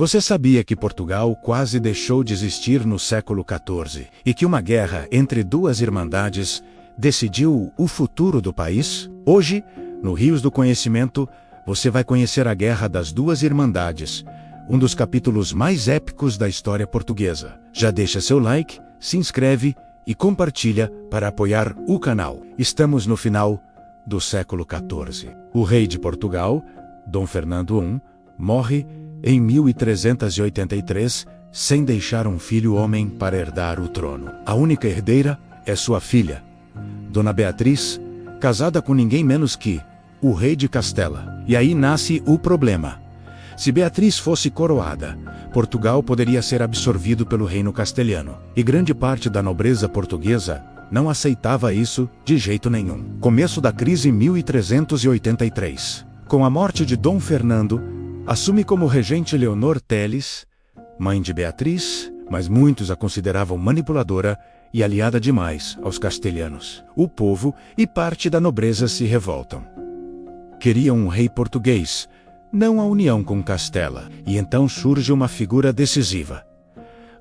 Você sabia que Portugal quase deixou de existir no século XIV e que uma guerra entre duas irmandades decidiu o futuro do país? Hoje, no Rios do Conhecimento, você vai conhecer a Guerra das Duas Irmandades, um dos capítulos mais épicos da história portuguesa. Já deixa seu like, se inscreve e compartilha para apoiar o canal. Estamos no final do século XIV. O rei de Portugal, Dom Fernando I, morre em 1383, sem deixar um filho homem para herdar o trono. A única herdeira é sua filha, Dona Beatriz, casada com ninguém menos que o rei de Castela. E aí nasce o problema. Se Beatriz fosse coroada, Portugal poderia ser absorvido pelo reino castelhano. E grande parte da nobreza portuguesa não aceitava isso de jeito nenhum. Começo da crise 1383. Com a morte de Dom Fernando, assume como regente Leonor Teles, mãe de Beatriz, mas muitos a consideravam manipuladora e aliada demais aos castelhanos. O povo e parte da nobreza se revoltam. Queriam um rei português, não a união com Castela, e então surge uma figura decisiva.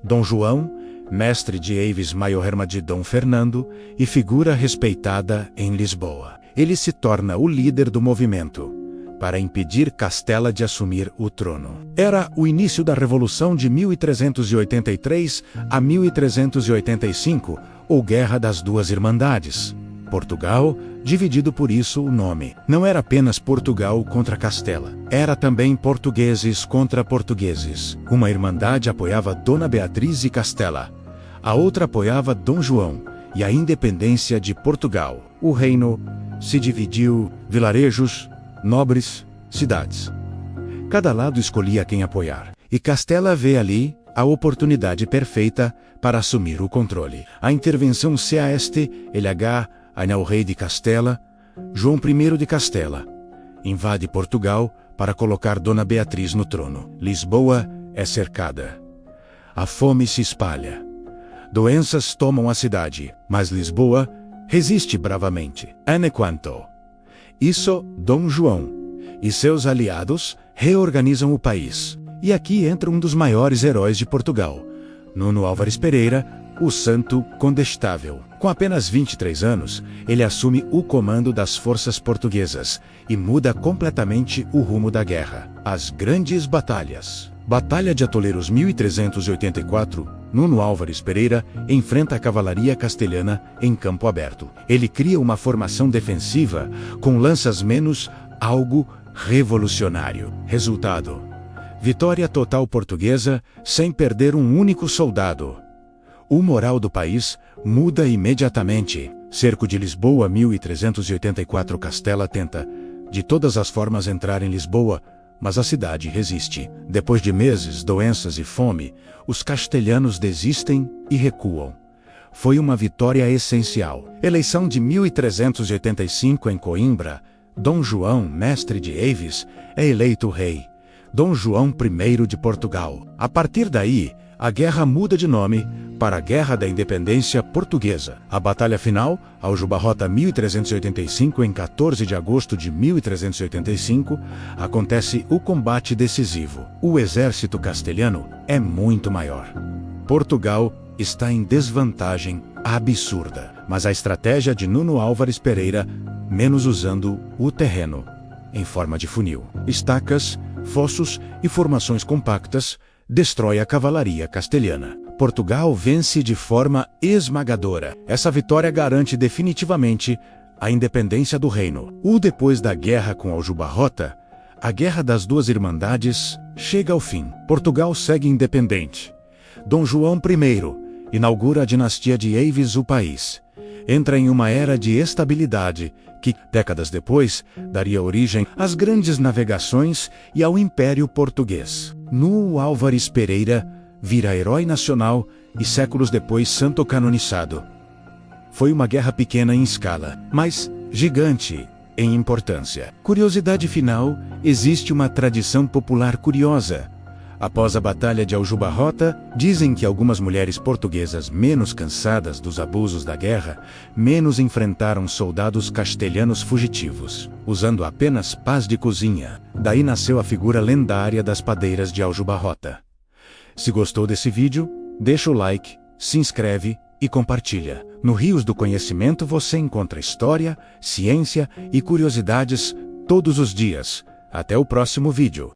Dom João, mestre de Aves Maior-Herma de Dom Fernando e figura respeitada em Lisboa. Ele se torna o líder do movimento para impedir Castela de assumir o trono. Era o início da Revolução de 1383 a 1385, ou Guerra das Duas Irmandades. Portugal, dividido por isso o nome. Não era apenas Portugal contra Castela. Era também portugueses contra portugueses. Uma irmandade apoiava Dona Beatriz e Castela. A outra apoiava Dom João e a independência de Portugal. O reino se dividiu em vilarejos, nobres, cidades. Cada lado escolhia quem apoiar. E Castela vê ali a oportunidade perfeita para assumir o controle. A intervenção CAST-LH, o rei de Castela, João I de Castela, invade Portugal para colocar Dona Beatriz no trono. Lisboa é cercada. A fome se espalha. Doenças tomam a cidade, mas Lisboa resiste bravamente. Enquanto isso, Dom João e seus aliados reorganizam o país. E aqui entra um dos maiores heróis de Portugal, Nuno Álvares Pereira, o Santo Condestável. Com apenas 23 anos, ele assume o comando das forças portuguesas e muda completamente o rumo da guerra. As grandes batalhas. Batalha de Atoleiros 1384, Nuno Álvares Pereira enfrenta a cavalaria castelhana em campo aberto. Ele cria uma formação defensiva com lanças menos, algo revolucionário. Resultado: vitória total portuguesa sem perder um único soldado. O moral do país muda imediatamente. Cerco de Lisboa 1384. Castela tenta, de todas as formas, entrar em Lisboa, mas a cidade resiste. Depois de meses, doenças e fome, os castelhanos desistem e recuam. Foi uma vitória essencial. Eleição de 1385 em Coimbra. Dom João, mestre de Aves, é eleito rei. Dom João I de Portugal. A partir daí, a guerra muda de nome para a Guerra da Independência Portuguesa. A batalha final, Aljubarrota 1385, em 14 de agosto de 1385, acontece o combate decisivo. O exército castelhano é muito maior. Portugal está em desvantagem absurda, mas a estratégia de Nuno Álvares Pereira, menos usando o terreno em forma de funil, estacas, fossos e formações compactas, destrói a cavalaria castelhana. Portugal vence de forma esmagadora. Essa vitória garante definitivamente a independência do reino. Depois da guerra com Aljubarrota, a Guerra das Duas Irmandades chega ao fim. Portugal segue independente. Dom João I inaugura a dinastia de Aves o país. Entra em uma era de estabilidade que, décadas depois, daria origem às grandes navegações e ao Império Português. Nuno Álvares Pereira vira herói nacional e séculos depois santo canonizado. Foi uma guerra pequena em escala, mas gigante em importância. Curiosidade final: existe uma tradição popular curiosa. Após a Batalha de Aljubarrota, dizem que algumas mulheres portuguesas menos cansadas dos abusos da guerra, menos enfrentaram soldados castelhanos fugitivos, usando apenas pás de cozinha. Daí nasceu a figura lendária das padeiras de Aljubarrota. Se gostou desse vídeo, deixa o like, se inscreve e compartilha. No Rios do Conhecimento você encontra história, ciência e curiosidades todos os dias. Até o próximo vídeo.